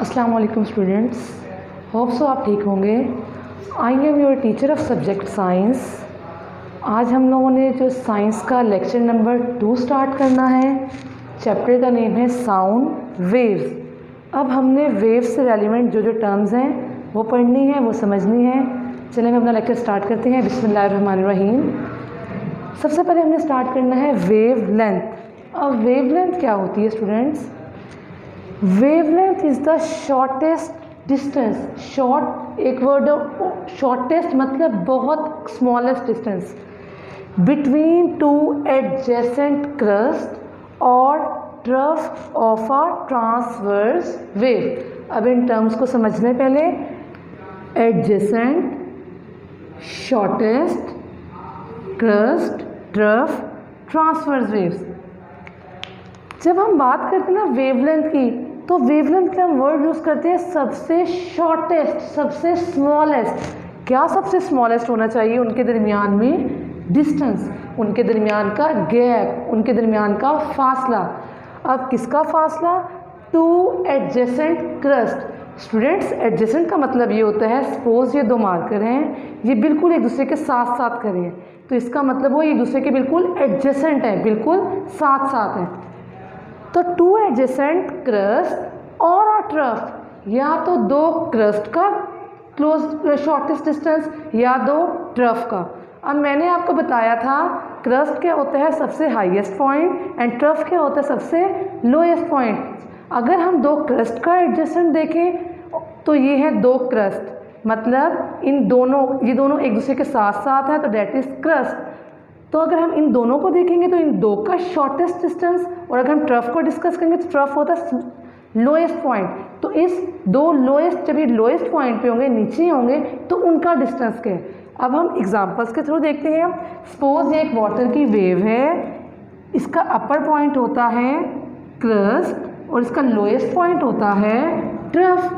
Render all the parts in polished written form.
अस्सलाम वालेकुम students, hope so आप ठीक होंगे। I am your teacher of subject science. आज हम लोगों ने जो साइंस का लेक्चर नंबर 2 स्टार्ट करना है। चैप्टर का नेम है साउंड वेव्स। अब हमने वेव्स से रेलिवेंट जो टर्म्स हैं वो पढ़नी है, वो समझनी है। चलें हम अपना लेक्चर स्टार्ट करते हैं। बिस्मिल्लाहिर्रहमानिर्रहीम। सबसे पहले हमने स्टार्ट करना है वेव लेंथ। अब वेव लेंथ क्या होती है students? Wavelength is the shortest distance. Short एक वर्ड, शॉर्टेस्ट मतलब बहुत smallest distance between two adjacent crest और trough of a transverse wave. अब इन टर्म्स को समझने पहले, adjacent, shortest, crest, trough, transverse waves. जब हम बात करते हैं ना वेवलेंथ की, तो वेवलेंथ के हम वर्ड यूज़ करते हैं सबसे शॉर्टेस्ट, सबसे स्मॉलेस्ट। क्या सबसे स्मॉलेस्ट होना चाहिए? उनके दरमियान में डिस्टेंस, उनके दरमियान का गैप, उनके दरमियान का फासला। अब किसका फासला? To adjacent crust. Students, adjacent का मतलब ये होता है, सपोज ये दो मार्कर हैं, ये बिल्कुल एक दूसरे के साथ साथ खड़े हैं, तो इसका मतलब वो एक दूसरे के बिल्कुल एडजेसेंट है, बिल्कुल साथ साथ हैं। तो टू एडजेसेंट क्रस्ट और अ ट्रफ, या तो दो क्रस्ट का क्लोज शॉर्टेस्ट डिस्टेंस या दो ट्रफ का। अब मैंने आपको बताया था क्रस्ट क्या होता है सबसे हाईएस्ट पॉइंट एंड ट्रफ क्या होता है सबसे लोएस्ट पॉइंट। अगर हम दो क्रस्ट का एडजेसेंट देखें तो ये है दो क्रस्ट, मतलब इन दोनों, ये दोनों एक दूसरे के साथ साथ हैं, तो डेट इज क्रस्ट। तो अगर हम इन दोनों को देखेंगे तो इन दो का शॉर्टेस्ट डिस्टेंस, और अगर हम ट्रफ को डिस्कस करेंगे तो ट्रफ होता है लोएस्ट पॉइंट। तो इस दो लोएस्ट, जब ये लोएस्ट पॉइंट पे होंगे, नीचे होंगे, तो उनका डिस्टेंस क्या है? अब हम एग्जांपल्स के थ्रू देखते हैं। सपोज ये एक वाटर की वेव है, इसका अपर पॉइंट होता है क्रस्ट और इसका लोएस्ट पॉइंट होता है ट्रफ।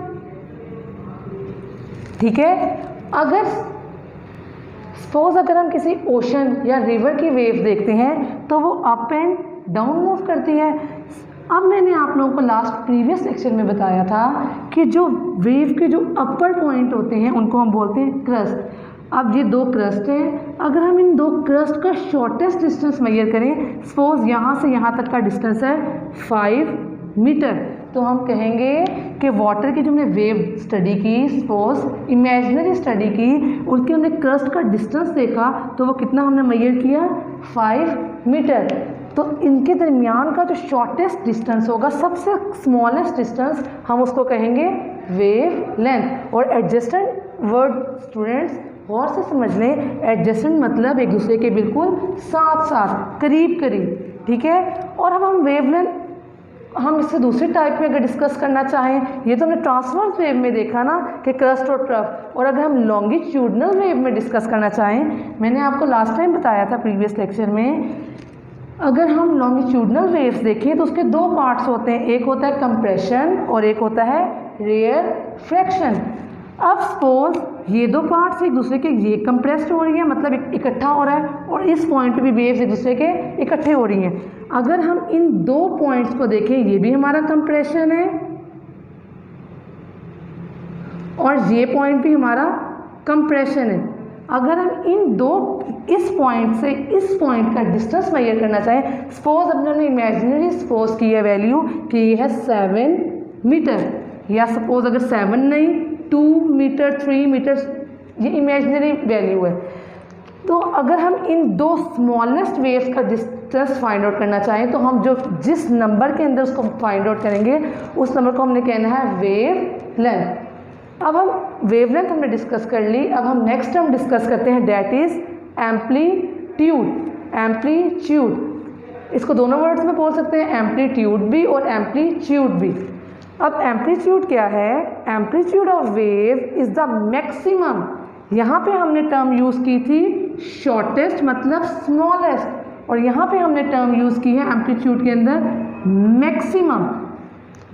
ठीक है। अगर सपोज अगर हम किसी ओशन या रिवर की वेव देखते हैं तो वो अप एंड डाउन मूव करती है। अब मैंने आप लोगों को लास्ट प्रीवियस लेक्चर में बताया था कि जो वेव के जो अपर पॉइंट होते हैं उनको हम बोलते हैं क्रस्ट। अब ये दो क्रस्ट हैं, अगर हम इन दो क्रस्ट का शॉर्टेस्ट डिस्टेंस मेजर करें, सपोज यहाँ से यहाँ तक का डिस्टेंस है 5 मीटर, तो हम कहेंगे कि वाटर की जो हमने वेव स्टडी की, सपोज इमेजिनरी स्टडी की, उसके हमने क्रस्ट का डिस्टेंस देखा तो वो कितना हमने मेजर किया? 5 मीटर। तो इनके दरमियान का जो शॉर्टेस्ट डिस्टेंस होगा, सबसे स्मॉलेस्ट डिस्टेंस, हम उसको कहेंगे वेव लेंथ। और एडजेसेंट वर्ड स्टूडेंट्स गौर से समझ लें, एडजेसेंट मतलब एक दूसरे के बिल्कुल साथ साथ, करीब करीब। ठीक है। और अब हम वेव लेंथ, हम इससे दूसरी टाइप में अगर डिस्कस करना चाहें, ये तो हमने ट्रांसवर्स वेव में देखा ना कि क्रस्ट और ट्रफ, और अगर हम लॉन्गिट्यूडनल वेव में डिस्कस करना चाहें, मैंने आपको लास्ट टाइम बताया था प्रीवियस लेक्चर में, अगर हम लॉन्गिट्यूडनल वेव्स देखें तो उसके दो पार्ट्स होते हैं, एक होता है कंप्रेशन और एक होता है रेयर फ्रैक्शन। अब सपोज ये दो पार्ट्स एक दूसरे के, ये कंप्रेस्ड हो रही है, मतलब इकट्ठा हो रहा है, और इस पॉइंट पे भी वेव्स एक दूसरे के इकट्ठे हो रही हैं। अगर हम इन दो पॉइंट्स को देखें, ये भी हमारा कंप्रेशन है और ये पॉइंट भी हमारा कंप्रेशन है। अगर हम इन दो, इस पॉइंट से इस पॉइंट का डिस्टेंस मेजर करना चाहें, सपोज हमने इमेजिनरी सपोज की है वैल्यू कि ये है 7 मीटर, या सपोज अगर 7 नहीं 2 मीटर 3 मीटर, ये इमेजिनरी वैल्यू है। तो अगर हम इन दो स्मॉलेस्ट वेव्स का डिस्टेंस फाइंड आउट करना चाहें तो हम जो जिस नंबर के अंदर उसको फाइंड आउट करेंगे उस नंबर को हमने कहना है वेव लेंथ। अब हम वेव लेंथ हमने डिस्कस कर ली, अब हम नेक्स्ट टर्म डिस्कस करते हैं, डेट इज एम्पलीट्यूड। एम्पलीट्यूड, इसको दोनों वर्ड्स में बोल सकते हैं, एम्पलीट्यूड भी और एम्पलीट्यूड भी। अब एम्पलीट्यूड क्या है? Amplitude of wave is the maximum, यहाँ पे हमने टर्म यूज़ की थी शॉर्टेस्ट मतलब स्मॉलेस्ट, और यहाँ पे हमने टर्म यूज़ की है एम्पलीट्यूड के अंदर maximum.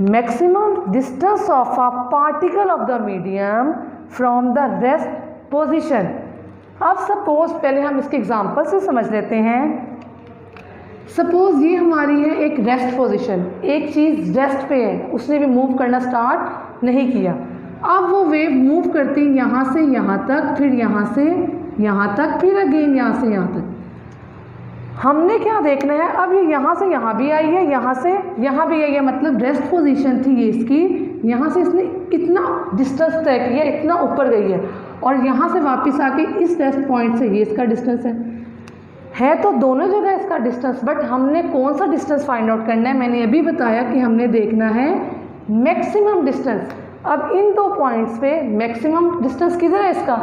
Maximum distance of a particle of the medium from the rest position. अब सपोज पहले हम इसके एग्जांपल से समझ लेते हैं। सपोज ये हमारी है एक रेस्ट पोजीशन, एक चीज़ रेस्ट पे है, उसने भी मूव करना स्टार्ट नहीं किया। अब वो वेव मूव करती यहाँ से यहाँ तक, फिर यहाँ से यहाँ तक, फिर अगेन यहाँ से यहाँ तक। हमने क्या देखना है, अब ये यहाँ से यहाँ भी आई है, यहाँ से यहाँ भी आई है, मतलब रेस्ट पोजीशन थी ये इसकी, यहाँ से इसने इतना डिस्टेंस तय किया, इतना ऊपर गई है, और यहाँ से वापस आके इस रेस्ट पॉइंट से ये इसका डिस्टेंस है तो दोनों जगह इसका डिस्टेंस, बट हमने कौन सा डिस्टेंस फाइंड आउट करना है। मैंने अभी बताया कि हमने देखना है मैक्सिमम डिस्टेंस। अब इन दो पॉइंट्स पे मैक्सिमम डिस्टेंस किधर है इसका,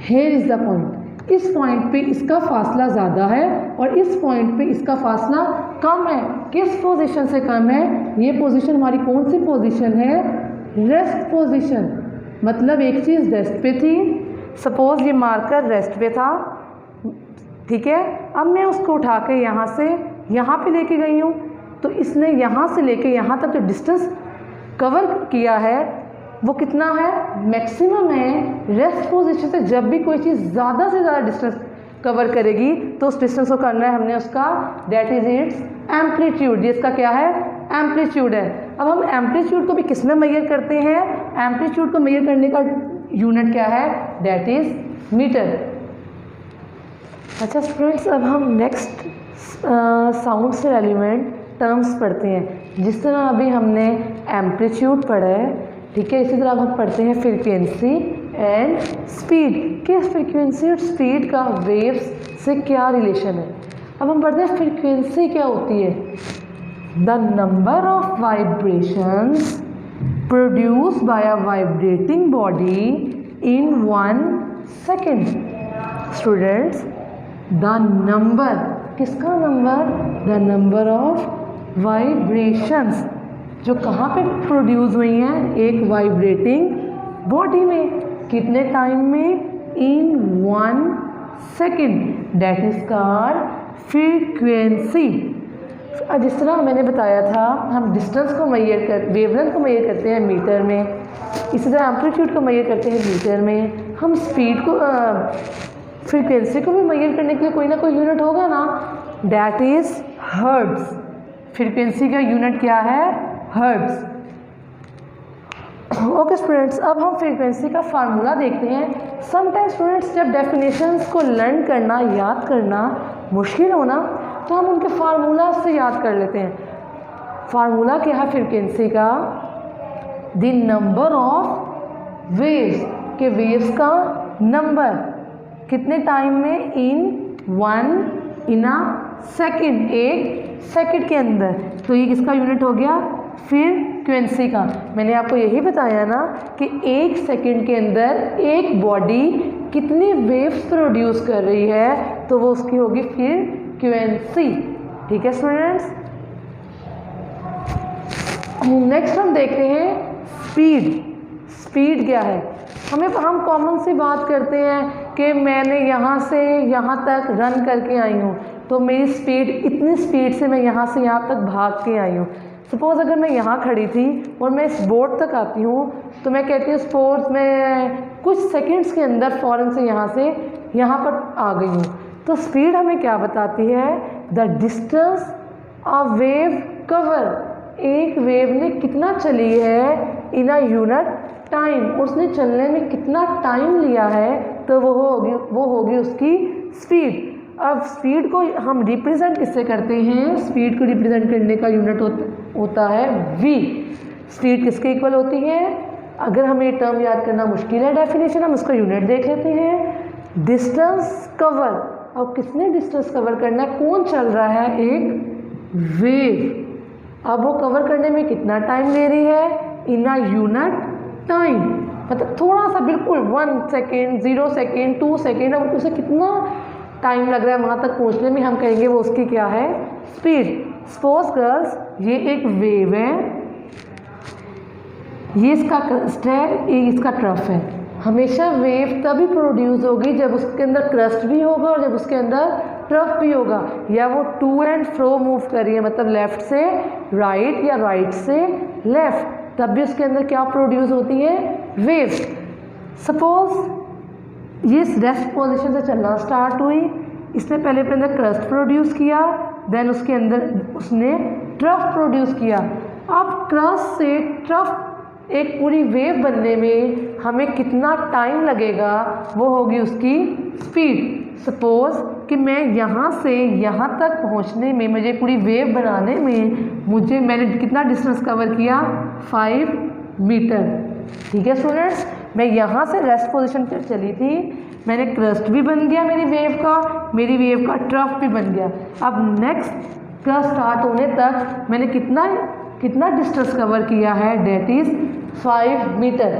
हेयर इज़ द पॉइंट। इस पॉइंट पे इसका फासला ज़्यादा है और इस पॉइंट पे इसका फासला कम है। किस पोजीशन से कम है, ये पोजीशन हमारी कौन सी पोजीशन है, रेस्ट पोजीशन। मतलब एक चीज़ रेस्ट पे थी, सपोज ये मार्कर रेस्ट पे था, ठीक है। अब मैं उसको उठा के यहाँ से यहाँ पे लेके गई हूँ, तो इसने यहाँ से लेके यहाँ तक जो डिस्टेंस कवर किया है वो कितना है, मैक्सिमम है। रेस्ट पोजीशन से जब भी कोई चीज़ ज़्यादा से ज़्यादा डिस्टेंस कवर करेगी तो उस डिस्टेंस को करना है हमने उसका, दैट इज़ इट्स एम्पलीट्यूड। ये इसका क्या है, एम्पलीट्यूड है। अब हम एम्पलीट्यूड को भी किस में मेजर करते हैं, एम्पलीट्यूड को मेजर करने का यूनिट क्या है, दैट इज़ मीटर। अच्छा स्टूडेंट्स, अब हम नेक्स्ट साउंड से एलिमेंट टर्म्स पढ़ते हैं। जिस तरह अभी हमने एम्पलीट्यूड पढ़ा है, ठीक है, इसी तरह अब हम पढ़ते हैं फ्रीक्वेंसी एंड स्पीड। कि फ्रीक्वेंसी और स्पीड का वेव्स से क्या रिलेशन है। अब हम पढ़ते हैं फ्रीक्वेंसी क्या होती है, the number of vibrations produce by a vibrating body in 1 second. Students, the number, किसका number, the number of vibrations जो कहाँ पे प्रोड्यूस हुई हैं, एक वाइब्रेटिंग बॉडी में, कितने टाइम में, इन 1 second, that is called frequency. जिस तरह मैंने बताया था हम डिस्टेंस को मेजर कर, वेवलेंथ को मेजर करते हैं मीटर में, इसी तरह एम्पलीट्यूड को मेजर करते हैं मीटर में। हम स्पीड को फ्रीक्वेंसी को भी मेजर करने के लिए कोई ना कोई यूनिट होगा ना, दैट इज़ हर्ट्ज़। फ्रीक्वेंसी का यूनिट क्या है, हर्ट्ज़। ओके स्टूडेंट्स, अब हम फ्रीक्वेंसी का फार्मूला देखते हैं। समटाइम्स स्टूडेंट्स जब डेफिनेशंस को लर्न करना, याद करना मुश्किल होना, तो हम उनके फार्मूला से याद कर लेते हैं। फार्मूला क्या है फ्रीक्वेंसी का, द नंबर ऑफ वेव्स, के वेव्स का नंबर कितने टाइम में, इन 1 इन अ सेकेंड, एक सेकेंड के अंदर। तो ये किसका यूनिट हो गया, फ्रीक्वेंसी का। मैंने आपको यही बताया ना कि एक सेकेंड के अंदर एक बॉडी कितनी वेव्स प्रोड्यूस कर रही है, तो वो उसकी होगी फ्रीक्वेंसी। ठीक है स्टूडेंट्स, नेक्स्ट हम देखते हैं स्पीड। स्पीड क्या है, हम कॉमन सी बात करते हैं कि मैंने यहाँ से यहाँ तक रन करके आई हूँ, तो मेरी स्पीड, इतनी स्पीड से मैं यहाँ से यहाँ तक भाग के आई हूँ। सपोज़ अगर मैं यहाँ खड़ी थी और मैं इस बोर्ड तक आती हूँ, तो मैं कहती हूँ सपोज़ मैं कुछ सेकंड्स के अंदर फ़ौरन से यहाँ से यहाँ पर आ गई हूँ। तो स्पीड हमें क्या बताती है, the distance of wave cover, एक वेव ने कितना चली है इन अ यूनिट टाइम, उसने चलने में कितना टाइम लिया है, तो वो होगी उसकी स्पीड। अब स्पीड को हम रिप्रेजेंट किससे करते हैं, स्पीड को रिप्रेजेंट करने का यूनिट होता है v। स्पीड किसके इक्वल होती है, अगर हमें ये टर्म याद करना मुश्किल है डेफिनेशन, हम उसका यूनिट देख लेते हैं, डिस्टेंस कवर। अब किसने डिस्टेंस कवर करना है, कौन चल रहा है, एक वेव। अब वो कवर करने में कितना टाइम ले रही है, इन अ यूनिट टाइम, मतलब थोड़ा सा, बिल्कुल 1 सेकेंड, 0 सेकेंड, 2 सेकेंड, अब उसे कितना टाइम लग रहा है वहाँ तक पहुँचने में, हम कहेंगे वो उसकी क्या है, स्पीड। सपोज गर्ल्स, ये एक वेव है, ये इसका क्रस्ट है, ये इसका ट्रफ है। हमेशा वेव तभी प्रोड्यूस होगी जब उसके अंदर क्रस्ट भी होगा और जब उसके अंदर ट्रफ भी होगा, या वो टू एंड फ्रो मूव कर रही है, मतलब लेफ़्ट से राइट या राइट से लेफ़्ट, तब भी उसके अंदर क्या प्रोड्यूस होती है, वेव। सपोज ये रेस्ट पोजीशन से चलना स्टार्ट हुई, इसने पहले अपने अंदर क्रस्ट प्रोड्यूस किया, देन उसके अंदर उसने ट्रफ प्रोड्यूस किया। अब क्रस्ट से ट्रफ एक पूरी वेव बनने में हमें कितना टाइम लगेगा, वो होगी उसकी स्पीड। सपोज़ कि मैं यहाँ से यहाँ तक पहुँचने में, मुझे पूरी वेव बनाने में मैंने कितना डिस्टेंस कवर किया, 5 मीटर। ठीक है स्टूडेंट्स, मैं यहाँ से रेस्ट पोजीशन पर चली थी, मैंने क्रस्ट भी बन गया मेरी वेव का ट्रफ भी बन गया। अब नेक्स्ट क्रस्ट स्टार्ट होने तक मैंने कितना डिस्टेंस कवर किया है, डेट इज़ 5 मीटर।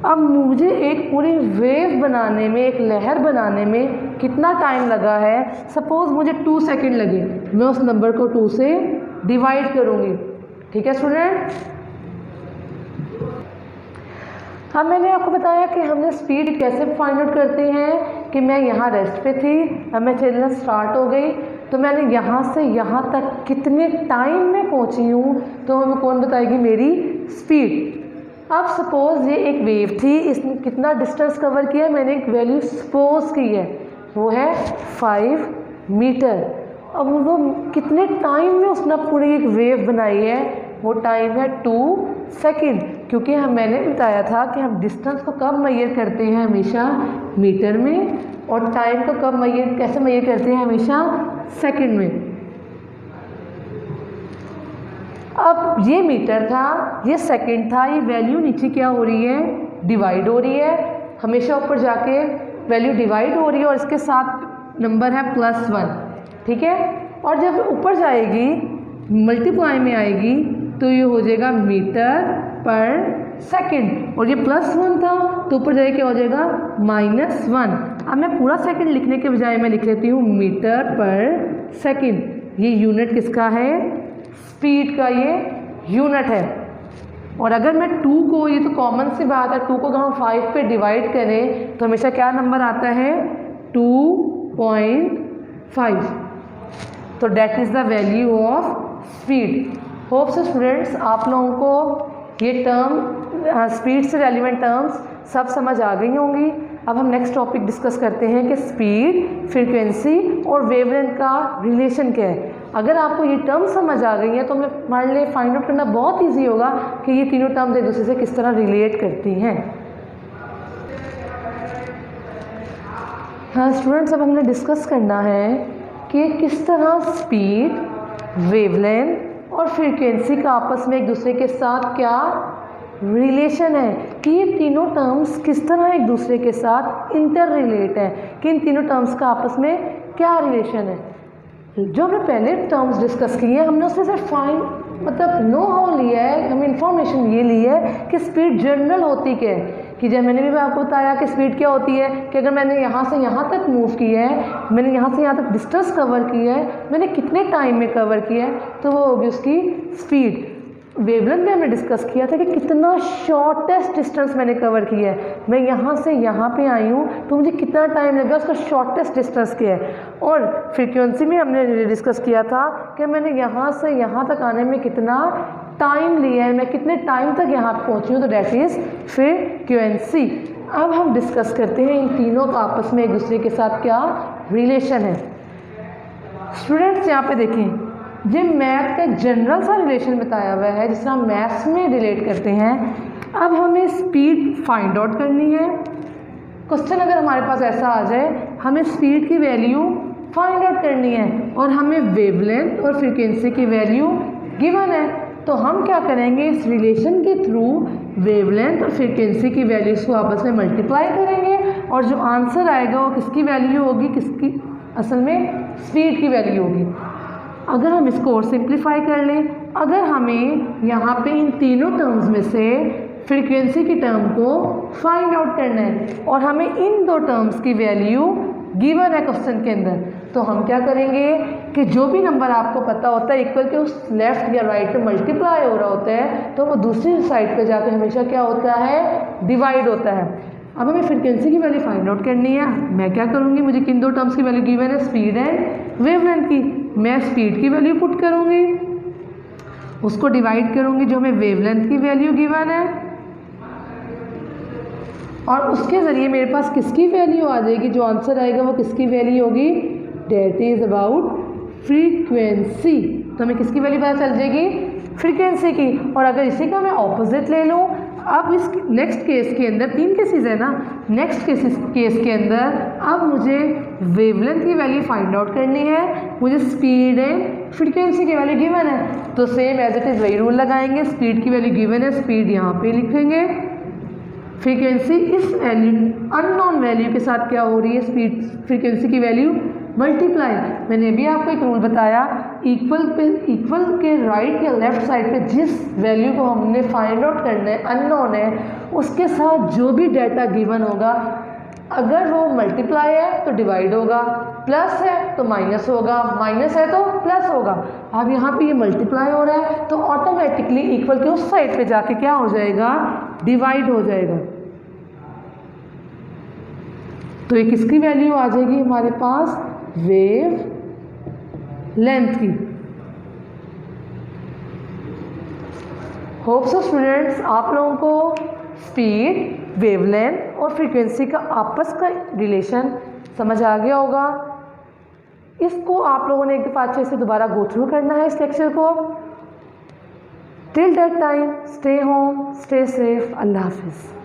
अब मुझे एक पूरी वेव बनाने में, एक लहर बनाने में कितना टाइम लगा है, सपोज़ मुझे 2 सेकेंड लगे, मैं उस नंबर को 2 से डिवाइड करूँगी। ठीक है स्टूडेंट, हाँ मैंने आपको बताया कि हमने स्पीड कैसे फाइंड आउट करते हैं कि मैं यहाँ रेस्ट पे थी, अब मैं चलना स्टार्ट हो गई, तो मैंने यहाँ से यहाँ तक कितने टाइम में पहुँची हूँ, तो हमें कौन बताएगी, मेरी स्पीड। अब सपोज़ ये एक वेव थी, इसने कितना डिस्टेंस कवर किया, मैंने एक वैल्यू सपोज की है, वो है 5 मीटर। अब वो कितने टाइम में उसने पूरी एक वेव बनाई है, वो टाइम है 2 सेकेंड, क्योंकि मैंने बताया था कि हम डिस्टेंस को कब मेजर करते हैं, हमेशा मीटर में, और टाइम को कब कैसे मेजर करते हैं, हमेशा सेकंड में। अब ये मीटर था, ये सेकंड था, ये वैल्यू नीचे क्या हो रही है, डिवाइड हो रही है, हमेशा ऊपर जाके वैल्यू डिवाइड हो रही है और इसके साथ नंबर है +1। ठीक है, और जब ऊपर जाएगी मल्टीप्लाई में आएगी तो ये हो जाएगा मीटर पर सेकंड, और ये +1 था तो ऊपर जाए क्या हो जाएगा, -1। अब मैं पूरा सेकंड लिखने के बजाय मैं लिख लेती हूँ मीटर पर सेकंड। ये यूनिट किसका है, स्पीड का ये यूनिट है। और अगर मैं 2 को, ये तो कॉमन सी बात है, 2 को अगर हम 5 पे डिवाइड करें तो हमेशा क्या नंबर आता है, 2.5। तो that is the value of speed. Hope से स्टूडेंट्स आप लोगों को ये टर्म स्पीड से रेलिवेंट टर्म्स सब समझ आ गई होंगी। अब हम नेक्स्ट टॉपिक डिस्कस करते हैं कि स्पीड, फ्रीक्वेंसी और वेवलेंथ का रिलेशन क्या है। अगर आपको ये टर्म समझ आ गई है तो हमारे लिए फाइंड आउट करना बहुत इजी होगा कि ये तीनों टर्म्स एक दूसरे से किस तरह रिलेट करती हैं। हाँ स्टूडेंट्स, अब हमने डिस्कस करना है कि किस तरह स्पीड, वेवलेंथ और फ्रीक्वेंसी का आपस में एक दूसरे के साथ क्या रिलेशन है, कि ये तीनों टर्म्स किस तरह एक दूसरे के साथ इंटर रिलेट है, कि इन तीनों टर्म्स का आपस में क्या रिलेशन है। जो हमने पहले टर्म्स डिस्कस किए हैं, हमने उसमें सिर्फ नो हाउ लिया है, हमें इन्फॉर्मेशन ये ली है कि स्पीड जनरल होती क्या है। कि जब मैंने भी आपको बताया कि स्पीड क्या होती है, कि अगर मैंने यहाँ से यहाँ तक मूव किया है, मैंने यहाँ से यहाँ तक डिस्टेंस कवर किया है, मैंने कितने टाइम में कवर किया है, तो वो होगी उसकी स्पीड। वेवलेंथ में हमने डिस्कस किया था कि कितना शॉर्टेस्ट डिस्टेंस मैंने कवर किया है, मैं यहाँ से यहाँ पे आई हूँ तो मुझे कितना टाइम लगा, उसका शॉर्टेस्ट डिस्टेंस क्या है। और फ्रीक्वेंसी में हमने डिस्कस किया था कि मैंने यहाँ से यहाँ तक आने में कितना टाइम लिया है, मैं कितने टाइम तक यहाँ पहुँची हूँ, तो डेट इज़ फ्रीक्वेंसी। अब हम डिस्कस करते हैं इन तीनों का आपस में एक दूसरे के साथ क्या रिलेशन है। स्टूडेंट्स यहाँ पे देखें, ये मैथ का जनरल सा रिलेशन बताया हुआ है जिससे हम मैथ्स में रिलेट करते हैं। अब हमें स्पीड फाइंड आउट करनी है। क्वेश्चन अगर हमारे पास ऐसा आ जाए, हमें स्पीड की वैल्यू फाइंड आउट करनी है और हमें वेवलेंथ और फ्रीक्वेंसी की वैल्यू गिवन है, तो हम क्या करेंगे, इस रिलेशन के थ्रू वेवलेंथ और फ्रीक्वेंसी की वैल्यूज़ को आपस में मल्टीप्लाई करेंगे और जो आंसर आएगा वो किसकी वैल्यू होगी, किसकी, असल में स्पीड की वैल्यू होगी। अगर हम इसको और सिंप्लीफाई कर लें, अगर हमें यहाँ पे इन तीनों टर्म्स में से फ्रीक्वेंसी की टर्म को फाइंड आउट करना है और हमें इन दो टर्म्स की वैल्यू गिवन है क्वेश्चन के अंदर, तो हम क्या करेंगे कि जो भी नंबर आपको पता होता है इक्वल के उस लेफ़्ट या राइट पे मल्टीप्लाई हो रहा होता है, तो वो दूसरी साइड पे जाकर हमेशा क्या होता है, डिवाइड होता है। अब हमें फ्रीक्वेंसी की वैल्यू फाइंड आउट करनी है। मैं क्या करूँगी, मुझे किन दो टर्म्स की वैल्यू गिवन है, स्पीड एंड वेवलेंथ की, मैं स्पीड की वैल्यू पुट करूँगी, उसको डिवाइड करूँगी जो हमें वेवलेंथ की वैल्यू गिवन है, और उसके ज़रिए मेरे पास किसकी वैल्यू आ जाएगी, जो आंसर आएगा वो किसकी वैल्यू होगी, डेट इज़ अबाउट फ्रीक्वेंसी, तो हमें किसकी वैल्यू पता चल जाएगी, फ्रीक्वेंसी की। और अगर इसी का मैं ऑपोजिट ले लूँ, अब इस नेक्स्ट केस के अंदर 3 केसेस है ना, नेक्स्ट केस के अंदर अब मुझे वेवलेंथ की वैल्यू फाइंड आउट करनी है, मुझे स्पीड एंड फ्रीक्वेंसी की वैल्यू गिवन है, तो सेम एज इट इज़ वही रूल लगाएंगे, स्पीड की वैल्यू गिवन है, स्पीड यहाँ पे लिखेंगे, फ्रीक्वेंसी इस वैल्यू अननोन वैल्यू के साथ क्या हो रही है, स्पीड फ्रीक्वेंसी की वैल्यू मल्टीप्लाई। मैंने अभी आपको एक रूल बताया, इक्वल के राइट या लेफ्ट साइड पे जिस वैल्यू को हमने फाइंड आउट करना है अननोन है, उसके साथ जो भी डाटा गिवन होगा अगर वो मल्टीप्लाई है तो डिवाइड होगा, प्लस है तो माइनस होगा, माइनस है तो प्लस होगा। अब यहाँ पे ये मल्टीप्लाई हो रहा है तो ऑटोमेटिकली इक्वल के उस साइड पे जाके क्या हो जाएगा, डिवाइड हो जाएगा। तो ये किसकी वैल्यू आ जाएगी हमारे पास, वेव लेंथ की। होप सो स्टूडेंट्स आप लोगों को स्पीड, वेवलेंथ और फ्रीक्वेंसी का आपस का रिलेशन समझ आ गया होगा। इसको आप लोगों ने एक दफ़ा अच्छे से दोबारा गो थ्रू करना है इस लेक्चर को। Till that time stay home, stay safe, अल्लाह हाफिज़।